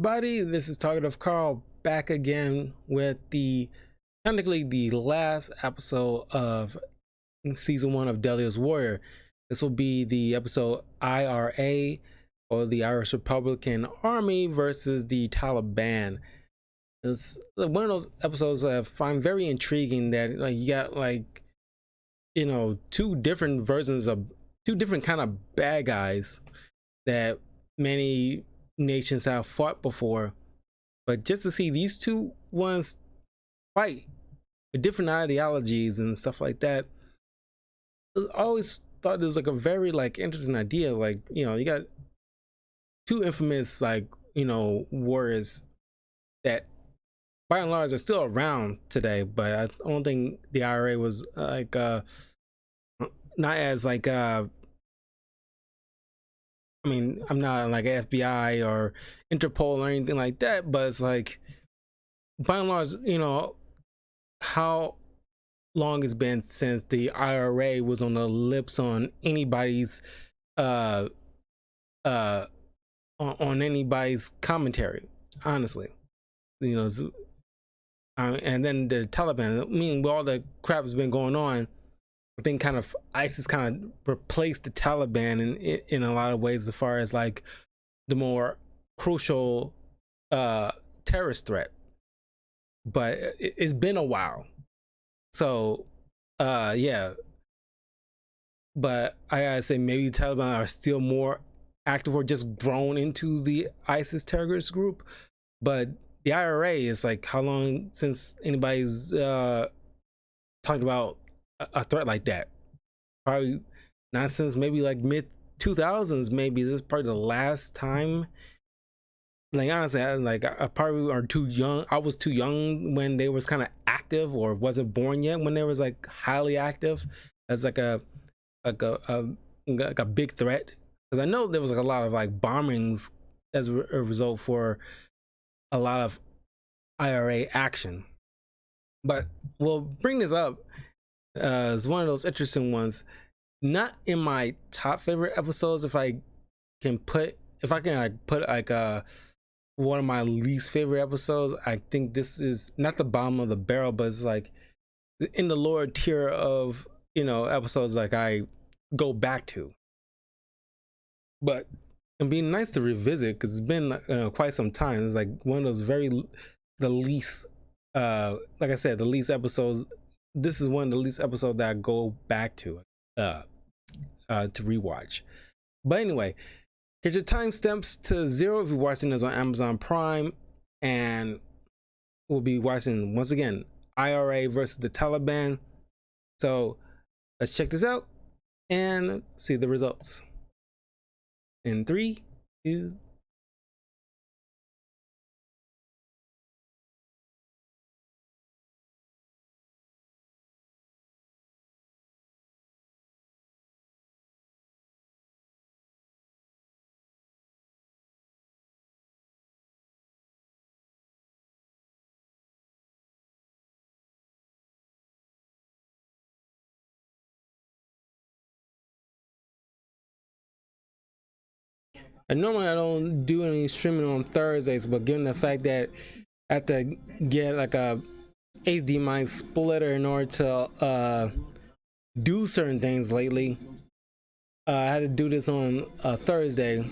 Buddy, this is Talkative Carl back again with technically the last episode of season 1 of Deadliest Warrior. This will be the episode IRA, or the Irish Republican Army versus the Taliban. It's one of those episodes that I find very intriguing, that you got two different versions of two different kind of bad guys that many nations have fought before, but just to see these two ones fight with different ideologies and stuff like that, I always thought it was a very interesting idea. You got two infamous warriors that by and large are still around today, but I don't think the IRA was not as I mean, I'm not like FBI or Interpol or anything like that, but it's by and large, how long it's been since the IRA was on the lips on anybody's uh uh on anybody's commentary, honestly. And then the Taliban, I mean, with all the crap that's been going on, I think kind of ISIS kind of replaced the Taliban in a lot of ways, as far as the more crucial terrorist threat. But it's been a while, so yeah. But I gotta say, maybe the Taliban are still more active or just grown into the ISIS terrorist group. But the IRA is how long since anybody's talked about a threat like that? Probably not since maybe mid 2000s. Maybe this is probably the last time. Honestly, I probably are too young. I was too young when they was kind of active, or wasn't born yet when they was highly active as a big threat. Because I know there was a lot of bombings as a result for a lot of IRA action. But we'll bring this up as one of those interesting ones. Not in my top favorite episodes. If I can put one of my least favorite episodes, I think this is not the bottom of the barrel, but it's in the lower tier of episodes I go back to. But it'd be nice to revisit, because it's been quite some time. It's one of those the least like I said, the least episodes. This is one of the least episodes that I go back to rewatch. But anyway, get your timestamps to 0 if you're watching this on Amazon Prime, and we'll be watching once again IRA versus the Taliban. So let's check this out and see the results in 3, 2. And normally I don't do any streaming on Thursdays, but given the fact that I have to get a HDMI splitter in order to do certain things lately, I had to do this on Thursday.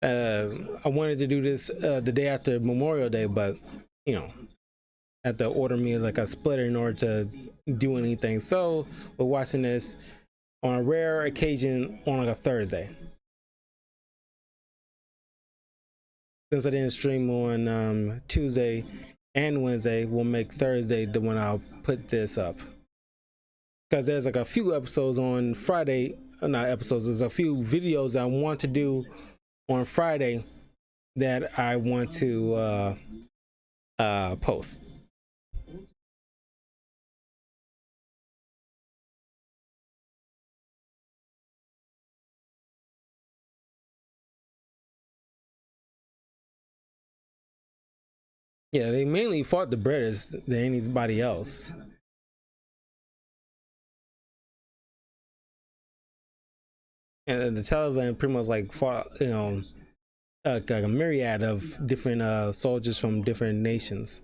I wanted to do this the day after Memorial Day, but I had to order me a splitter in order to do anything. So we're watching this on a rare occasion on a Thursday. Since I didn't stream on Tuesday and Wednesday, we'll make Thursday the when I'll put this up. Because there's a few episodes on Friday, not episodes, there's a few videos I want to do on Friday that I want to post. Yeah, they mainly fought the British than anybody else. And the Taliban pretty much fought, like a myriad of different soldiers from different nations.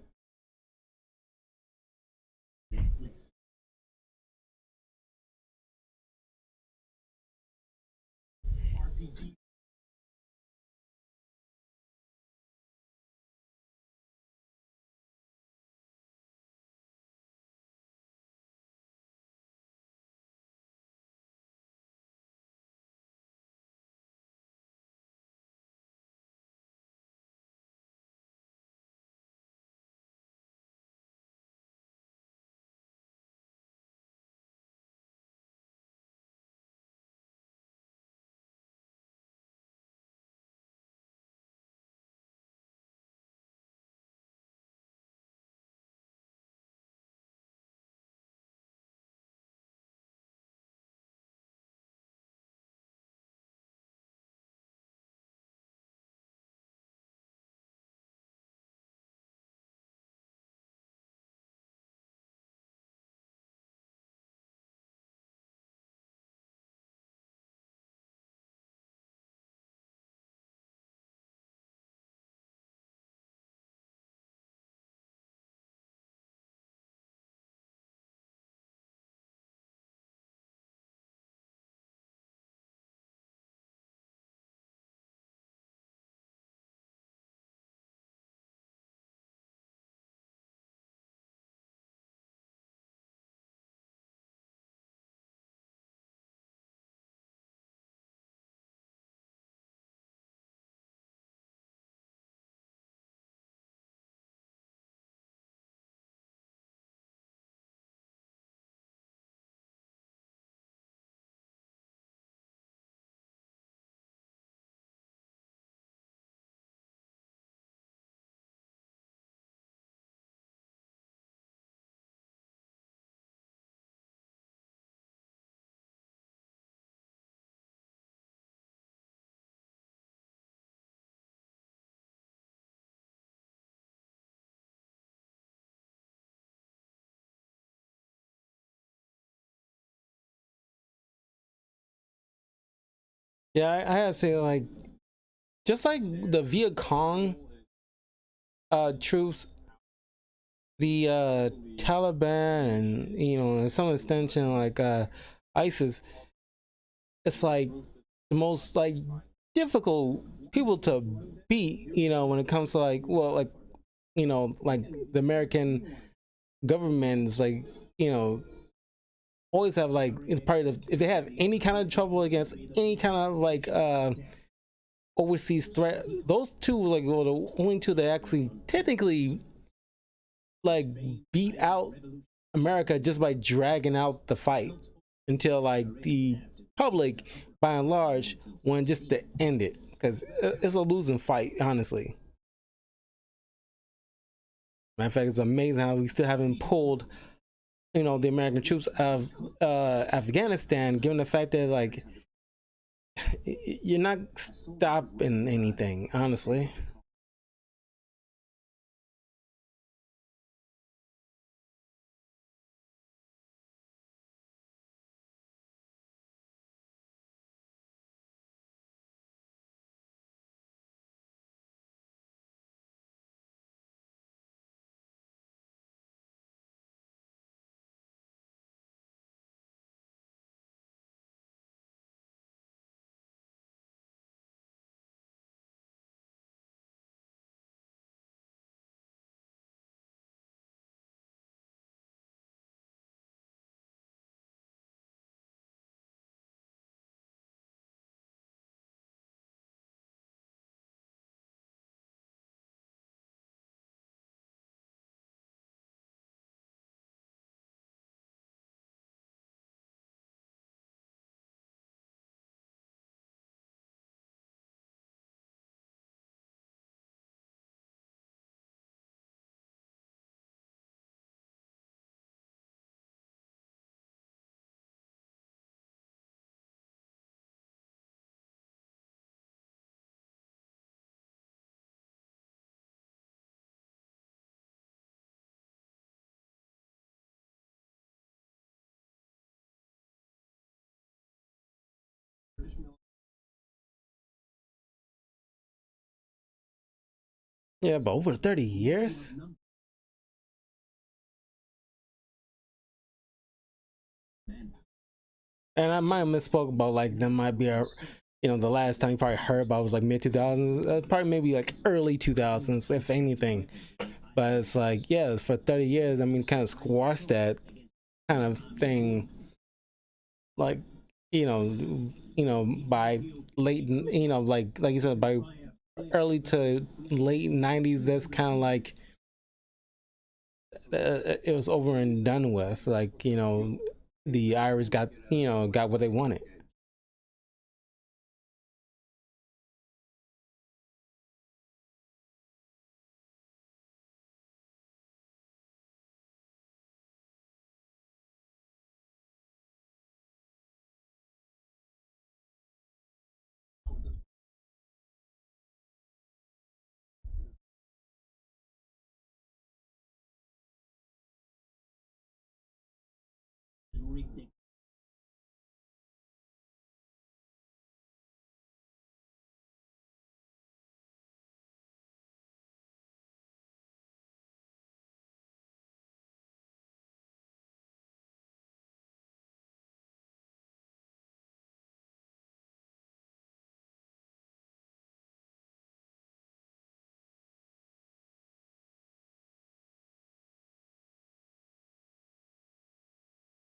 Yeah, I gotta say, like, just like the Viet Cong troops, the Taliban, and in some extension, like ISIS, it's like the most like difficult people to beat. When it comes to like, well, like like the American government is like, you know, always have like, it's part of, if they have any kind of trouble against any kind of like overseas threat, those two like were the only two that actually technically like beat out America just by dragging out the fight until like the public, by and large, wanted just to end it because it's a losing fight, honestly. Matter of fact, it's amazing how we still haven't pulled, the American troops out of Afghanistan, given the fact that like you're not stopping anything, honestly. Yeah, but over 30 years. And I might have misspoke about like that might be a, you know, the last time you probably heard about was like mid 2000s, probably maybe like early 2000s, if anything. But it's like, yeah, for 30 years, I mean, kind of squash that kind of thing, like, by late, like you said, by early to late 90s, that's kind of like it was over and done with. Like, the Irish got, got what they wanted.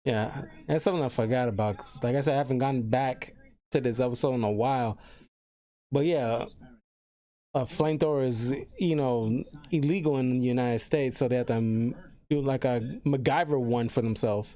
Yeah, that's something I forgot about. 'Cause like I said, I haven't gone back to this episode in a while. But yeah, a flamethrower is, illegal in the United States, so they have to do like a MacGyver one for themselves.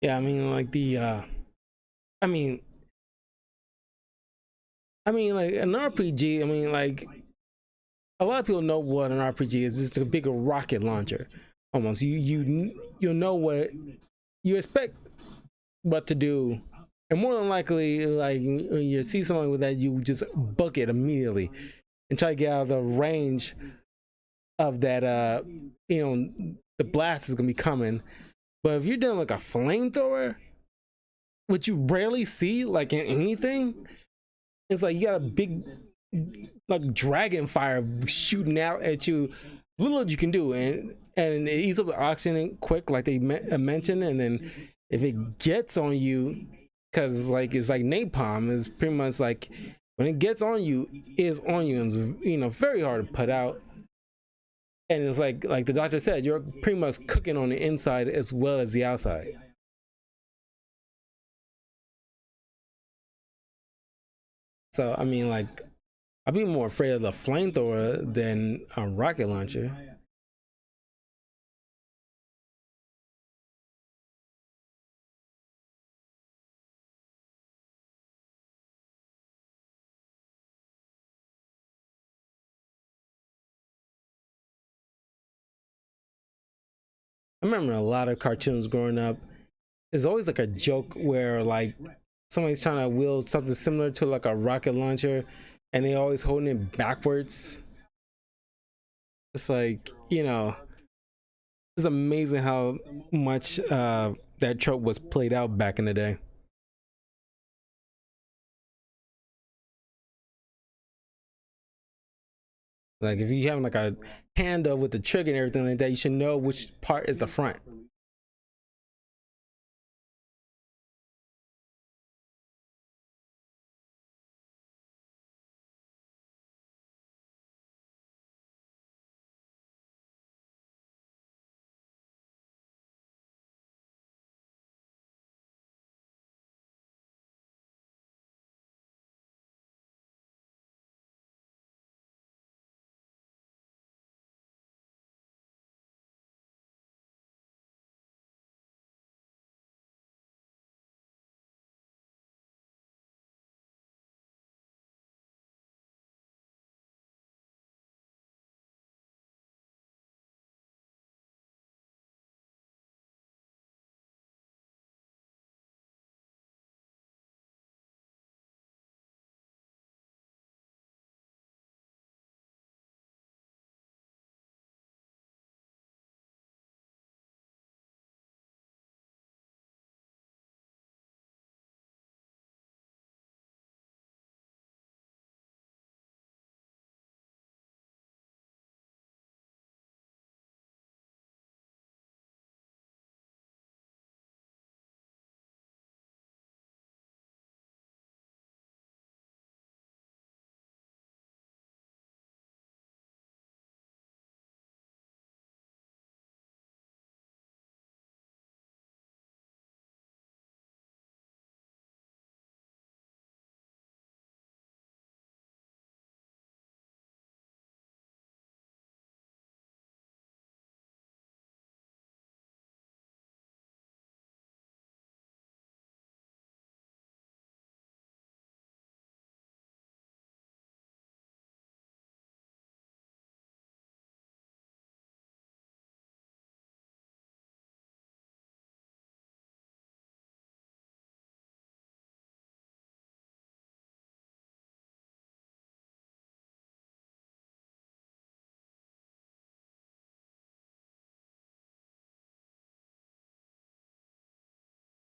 Yeah, I mean, like I mean, like an RPG. I mean, like a lot of people know what an RPG is. It's a bigger rocket launcher, almost. You know what you expect what to do, and more than likely, like when you see someone with that, you just book it immediately and try to get out of the range of that. The blast is gonna be coming. But if you're doing like a flamethrower, which you rarely see like in anything, it's like you got a big like dragon fire shooting out at you. Little you can do, and it eats up the oxygen quick, like they mentioned, and then if it gets on you, because like it's like napalm, is pretty much like when it gets on you, it's on you, and it's, very hard to put out. And it's like the doctor said, you're pretty much cooking on the inside as well as the outside. So I mean, like I'd be more afraid of the flamethrower than a rocket launcher. I remember a lot of cartoons growing up. There's always like a joke where like somebody's trying to wield something similar to like a rocket launcher, and they always holding it backwards. It's like, it's amazing how much that trope was played out back in the day. Like if you have like a handle with the trigger and everything like that, you should know which part is the front.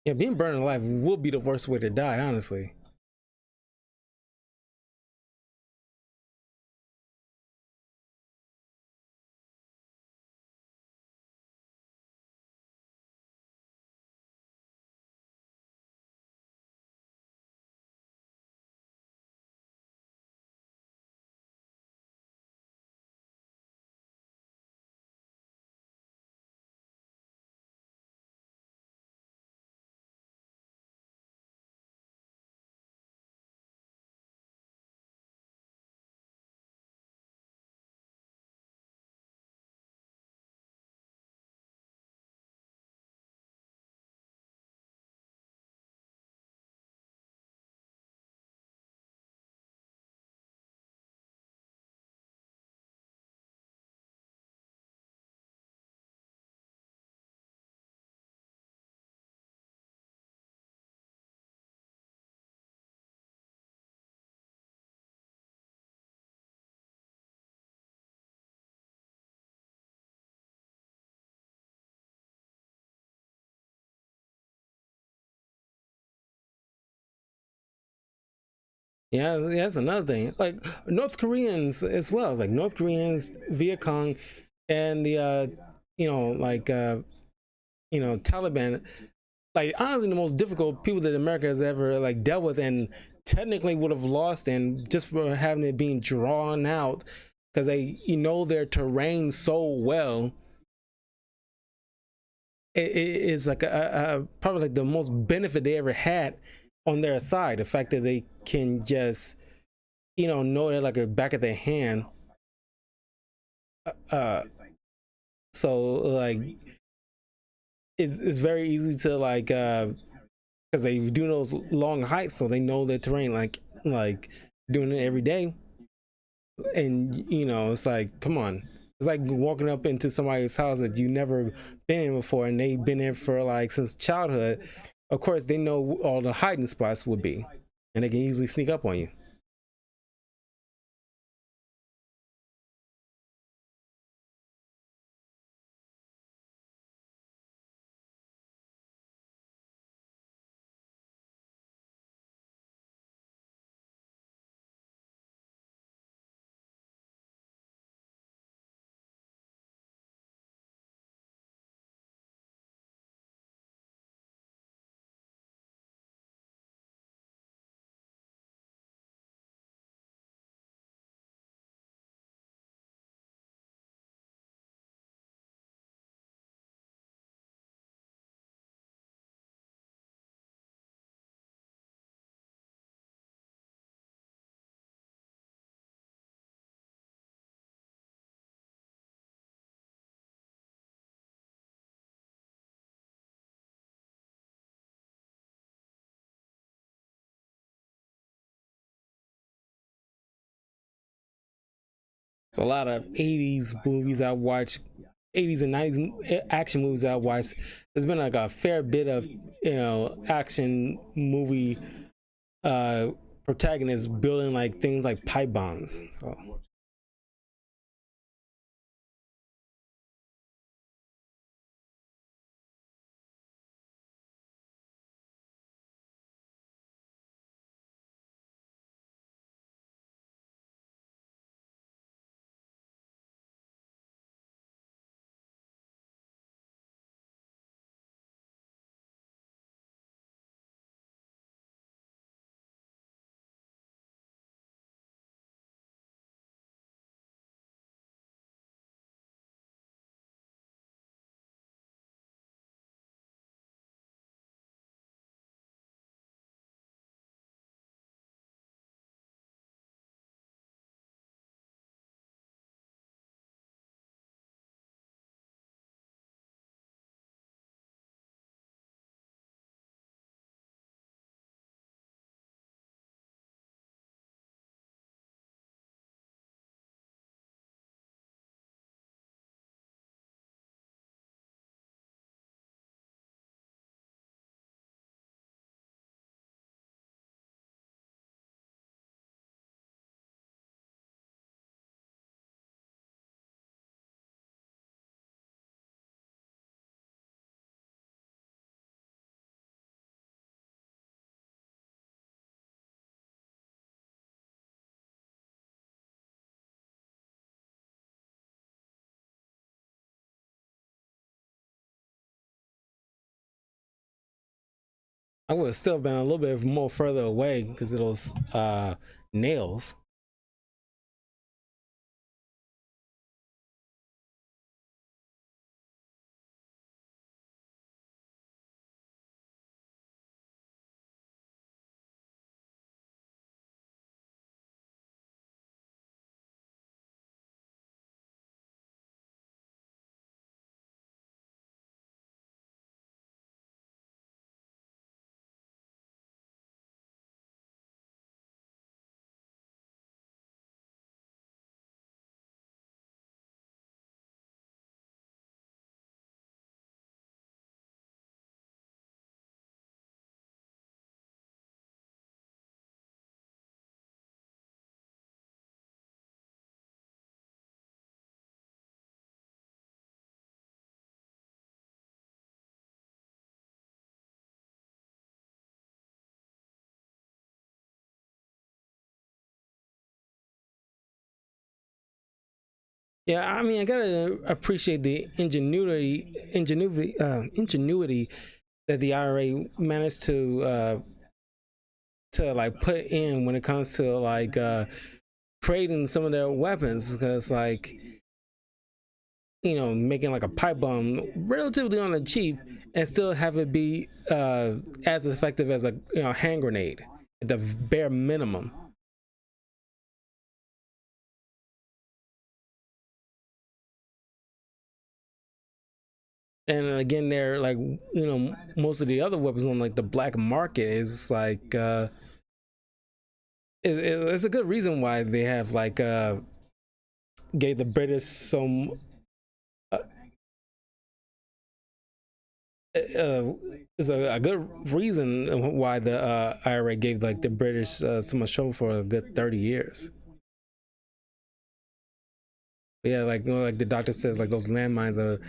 Yeah, being burned alive will be the worst way to die, honestly. Yeah, yeah, that's another thing. Like North Koreans as well, like North Koreans, Viet Cong, and the Taliban. Like honestly, the most difficult people that America has ever like dealt with, and technically would have lost, and just for having it being drawn out because they their terrain so well. It is like probably like the most benefit they ever had on their side. The fact that they can just know that like a back of their hand. Uh, so like it's very easy to like because they do those long hikes, so they know the terrain like doing it every day, and it's like come on. It's like walking up into somebody's house that you never been in before, and they've been there for like since childhood. Of course, they know all the hiding spots would be, and they can easily sneak up on you. It's a lot of 80s movies I watch, 80s and 90s action movies I watch. There's been like a fair bit of action movie uh protagonists building like things like pipe bombs. So I would have still been a little bit more further away because of those nails. Yeah, I mean, I gotta appreciate the ingenuity that the IRA managed to like put in when it comes to like creating some of their weapons, because like, you know, making like a pipe bomb relatively on the cheap and still have it be as effective as a, you know, hand grenade at the bare minimum. And again, they're like, you know, most of the other weapons on like the black market is like it's a good reason why they have like gave the British some uh, is a good reason why the IRA gave like the British so much trouble for a good 30 years. But yeah, like, you know, like the doctor says, like those landmines are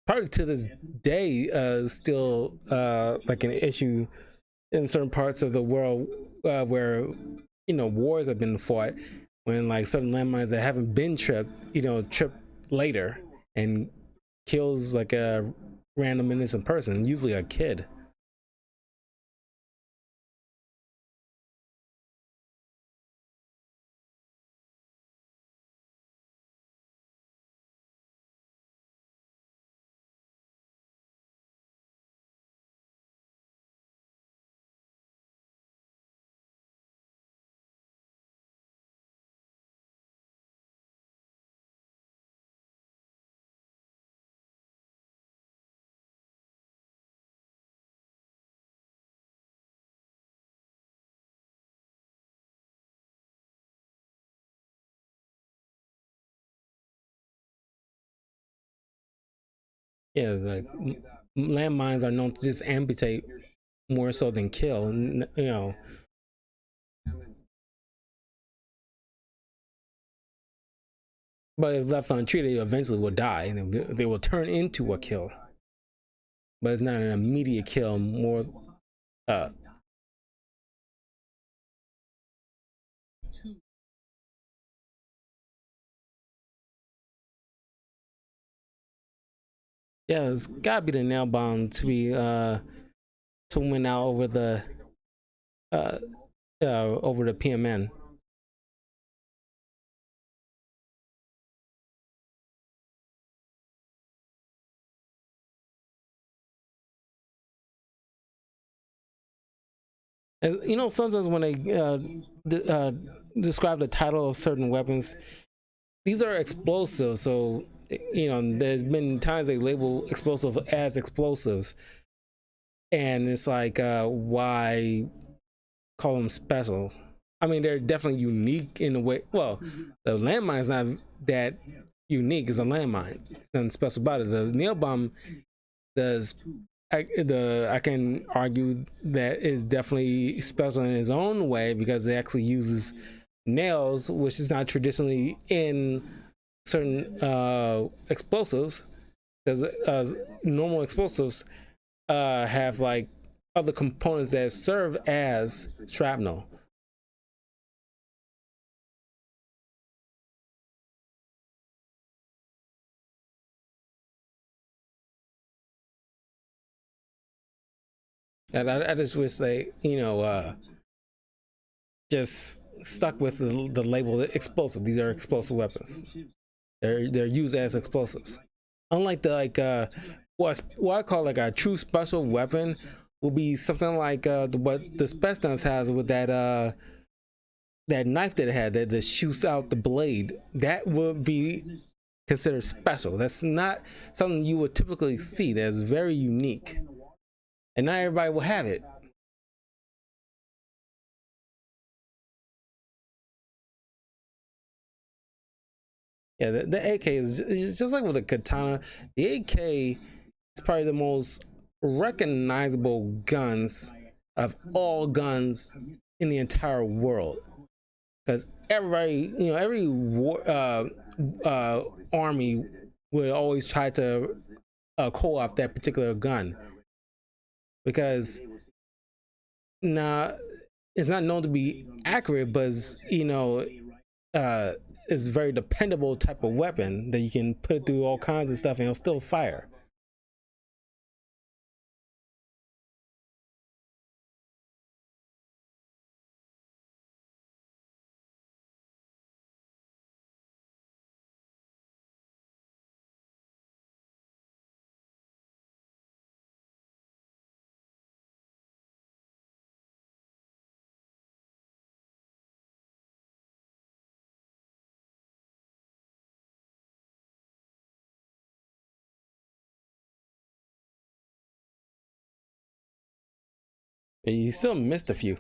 probably to this day still like an issue in certain parts of the world where, you know, wars have been fought, when like certain landmines that haven't been tripped, you know, trip later and kills like a random innocent person, usually a kid. Yeah, like landmines are known to just amputate more so than kill, you know. But if left untreated, they eventually will die and they will turn into a kill. But it's not an immediate kill. More, uh, yeah, it's gotta be the nail bomb to be to win out uh, over the PMN. And you know, sometimes when they describe the title of certain weapons, these are explosives. So, you know, there's been times they label explosive as explosives, and it's like, why call them special? I mean, they're definitely unique in a way. Well, the landmine's not that unique as a landmine. It's nothing special about it. The nail bomb does. I can argue that is definitely special in its own way because it actually uses nails, which is not traditionally in certain explosives. Because normal explosives have like other components that serve as shrapnel. And I just wish they, just stuck with the label explosive. These are explosive weapons. They're used as explosives. Unlike the what I call like a true special weapon will be something like what the Spetsnaz has with that knife that it had that shoots out the blade. That would be considered special. That's not something you would typically see. That's very unique, and not everybody will have it. Yeah, the AK is just like with the katana. The AK is probably the most recognizable guns of all guns in the entire world, because everybody, every army would always try to co-op that particular gun, because now it's not known to be accurate, but uh, it's a very dependable type of weapon that you can put through all kinds of stuff and it'll still fire. But you still missed a few.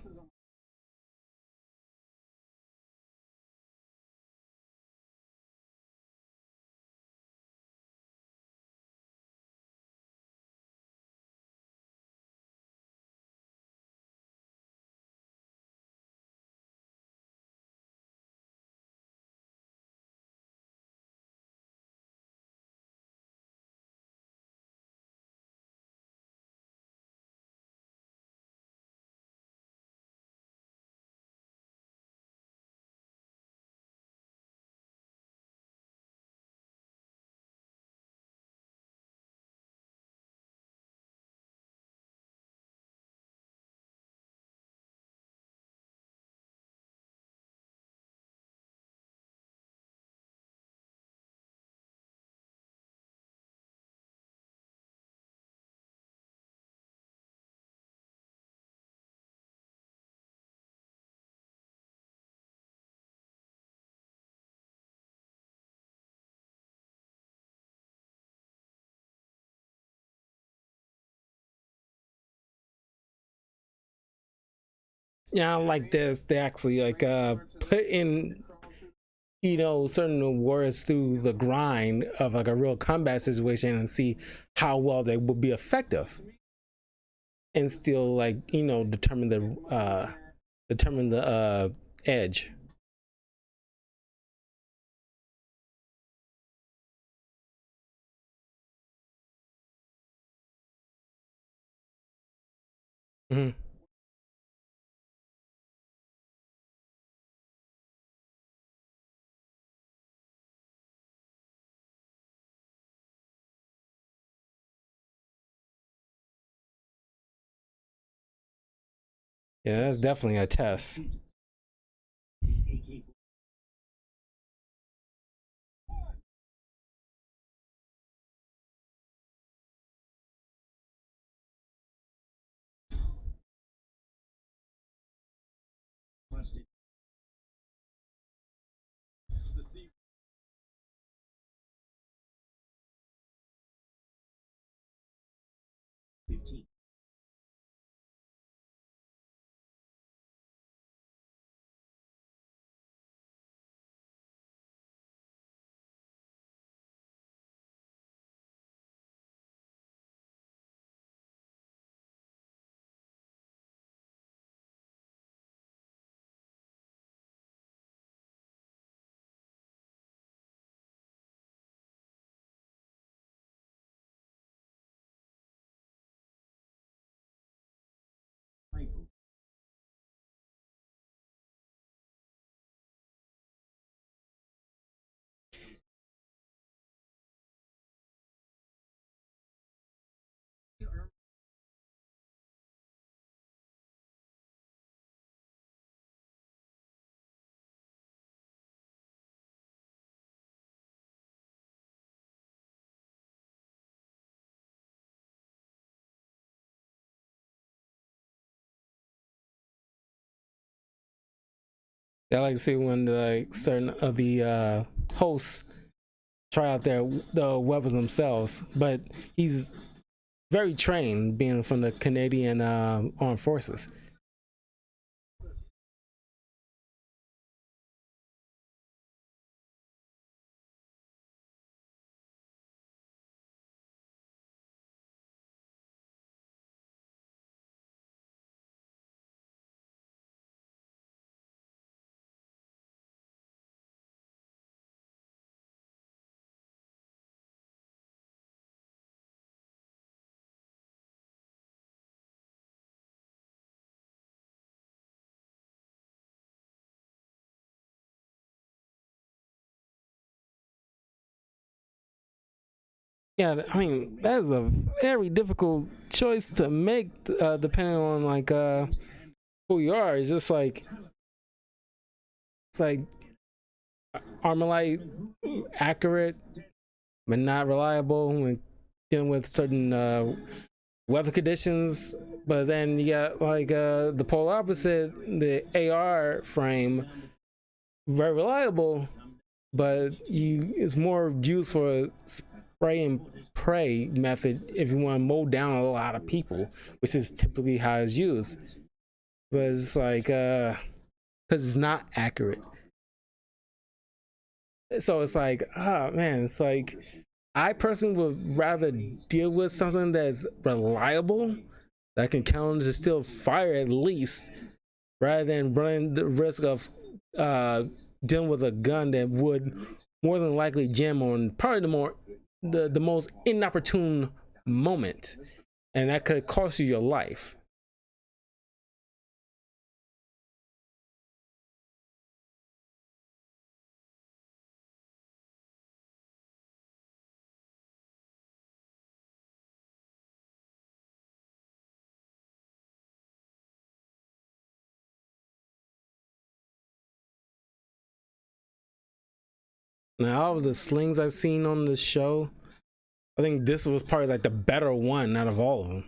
Yeah, like this, they actually like put in certain words through the grind of like a real combat situation and see how well they will be effective, and still like determine the edge. Mm-hmm. Yeah, that's definitely a test. I like to see when like certain of the hosts try out their the weapons themselves. But he's very trained, being from the Canadian Armed Forces. Yeah, I mean that is a very difficult choice to make, depending on like who you are. It's like Armalite, accurate but not reliable when dealing with certain weather conditions. But then you got like the polar opposite, the AR frame, very reliable, but you it's more used for spray and pray method if you want to mow down a lot of people, which is typically how it's used. But it's like because it's not accurate, so it's like, oh man, it's like I personally would rather deal with something that's reliable, that can count to still fire at least, rather than running the risk of uh, dealing with a gun that would more than likely jam on probably the most inopportune moment, and that could cost you your life. Now, all of the slings I've seen on the show, I think this was probably like the better one out of all of them.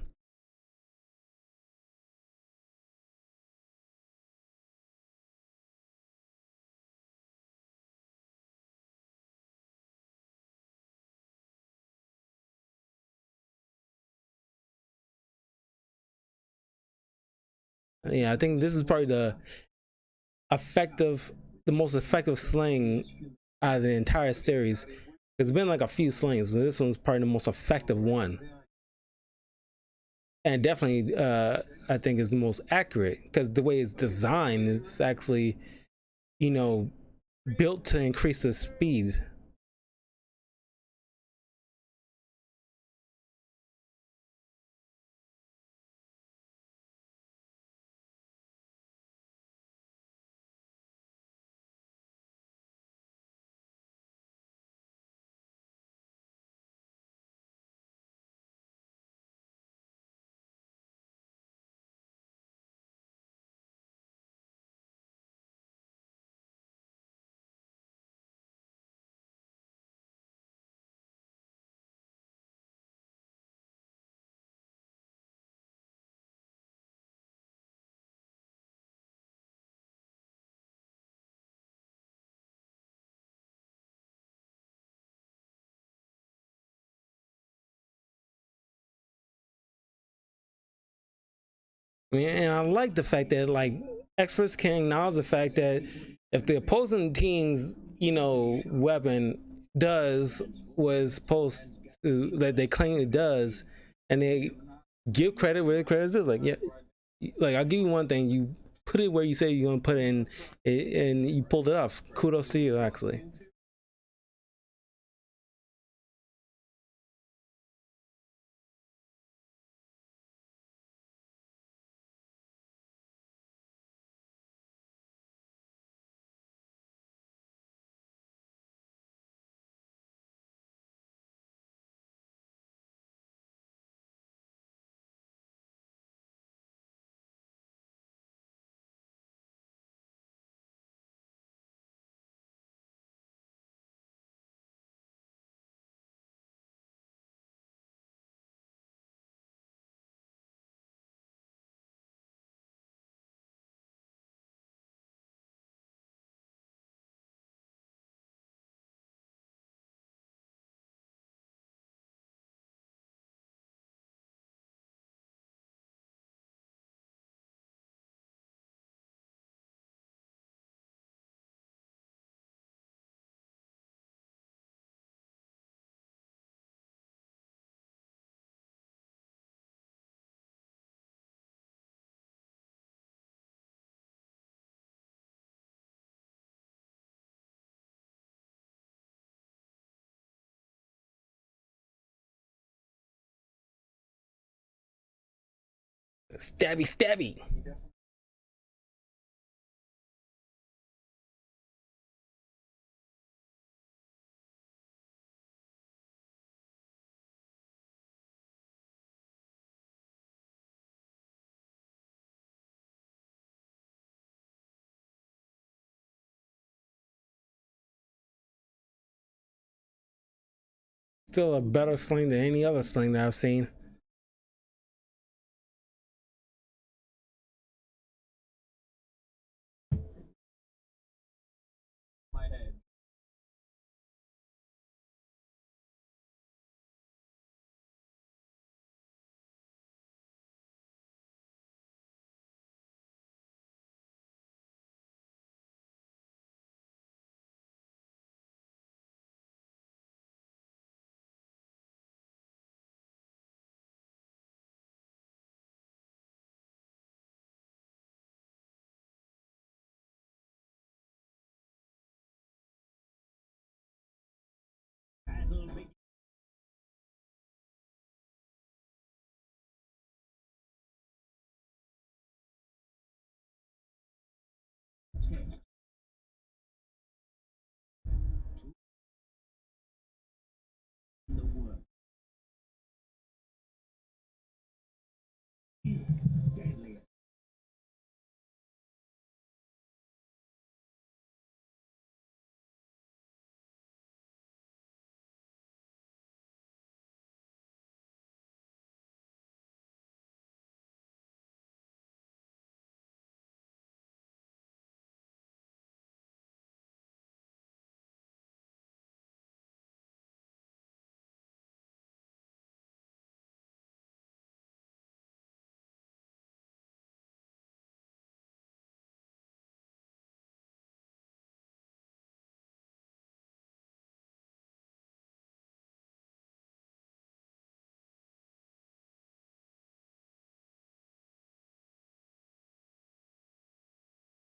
Yeah, I think this is probably effective, the most effective sling out of the entire series. There's been like a few slings, but this one's probably the most effective one, and definitely, I think is the most accurate because the way it's designed, it's actually, you know, built to increase the speed. I mean, and I like the fact that like experts can acknowledge the fact that if the opposing team's, weapon does was supposed to, that they claim it does, and they give credit where the credit is due. Like, yeah, like I'll give you one thing: you put it where you say you're gonna put it in, and you pulled it off. Kudos to you, actually. Stabby, stabby. Still a better sling than any other sling that I've seen.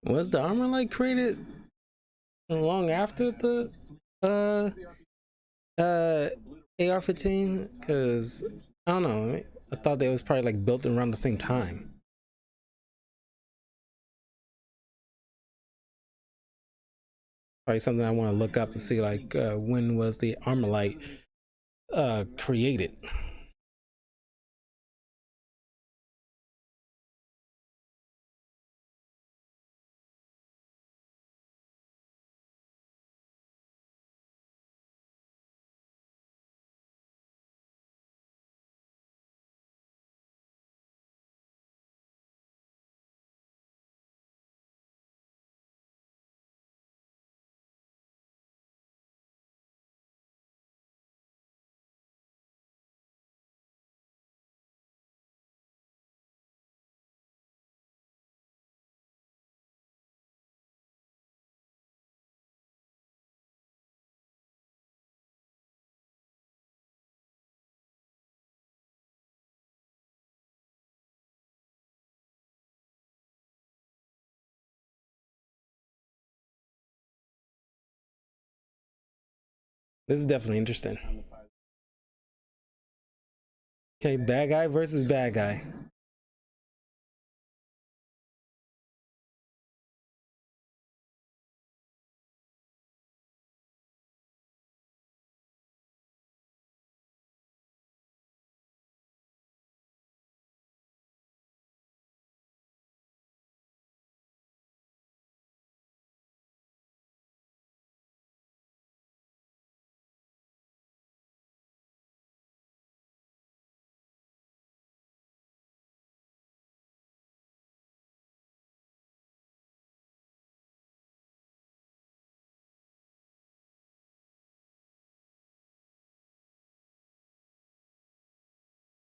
Was the armor light created long after the uh AR-15? Because I don't know. I thought they was probably like built around the same time. Probably something I want to look up to see like when was the armor light created. This is definitely interesting. Okay, bad guy versus bad guy.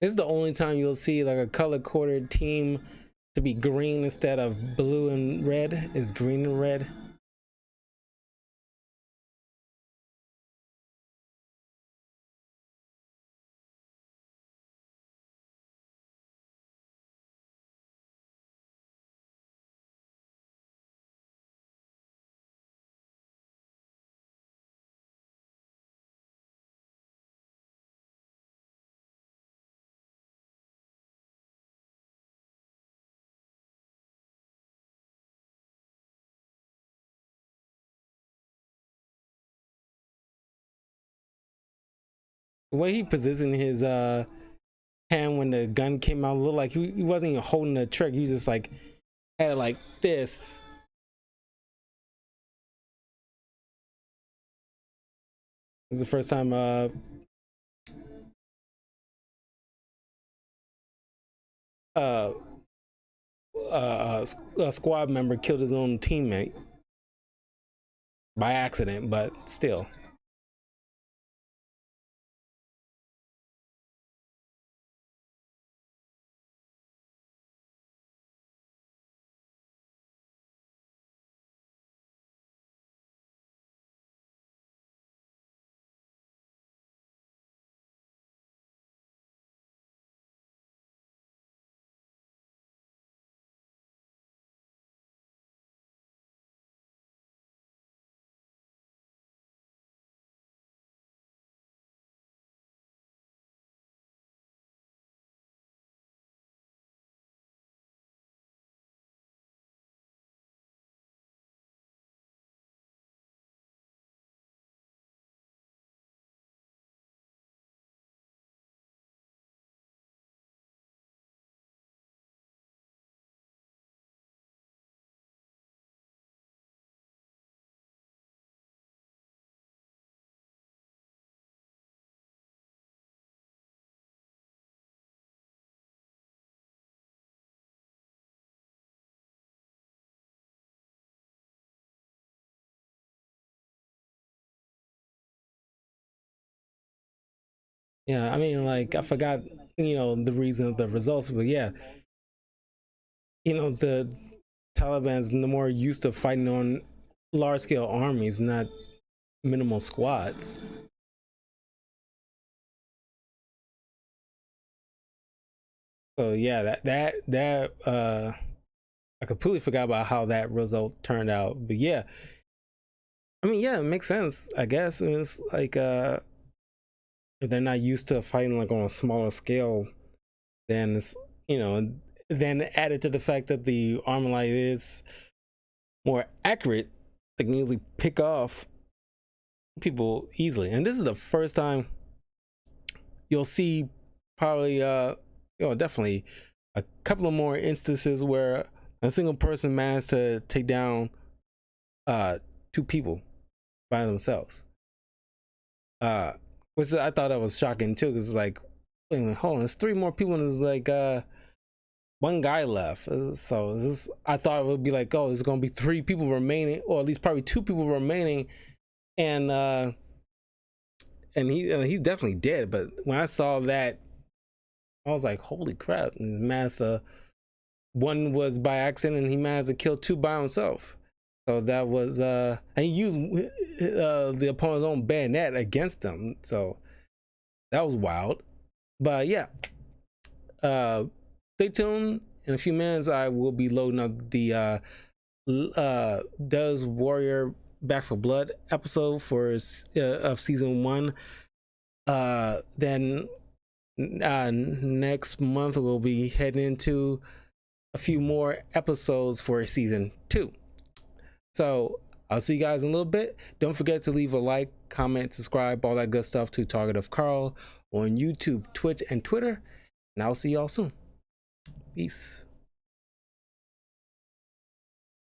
This is the only time you'll see like a color coded team to be green instead of blue and red. Is green and red. The way he positioned his hand when the gun came out looked like he wasn't even holding the trigger. He was just like had it like this. This is the first time uh, a squad member killed his own teammate by accident, but still. Yeah, I mean, like I forgot, the reason of the results, but yeah, the Taliban's no more used to fighting on large scale armies, not minimal squads. So yeah, I completely forgot about how that result turned out. But yeah, I mean, yeah, it makes sense, I guess. It's like if they're not used to fighting like on a smaller scale, then it's you know, then added to the fact that the armor light is more accurate, they can easily pick off people easily. And this is the first time you'll see probably definitely a couple of more instances where a single person managed to take down two people by themselves. Which I thought that was shocking too, because it's like, wait a minute, hold on, there's three more people and there's like one guy left. So I thought it would be like, oh, there's gonna be three people remaining, or at least probably two people remaining, and he's definitely dead. But when I saw that, I was like, holy crap! And Massa, one was by accident, and he managed to kill two by himself. So that was and he used the opponent's own bayonet against them. So that was wild. But yeah, stay tuned. In a few minutes, I will be loading up the Does Warrior Back for Blood episode for of season 1. Then next month we'll be heading into a few more episodes for season 2. So I'll see you guys in a little bit. Don't forget to leave a like, comment, subscribe, all that good stuff to Target of Carl on YouTube, Twitch, and Twitter. And I'll see y'all soon. Peace.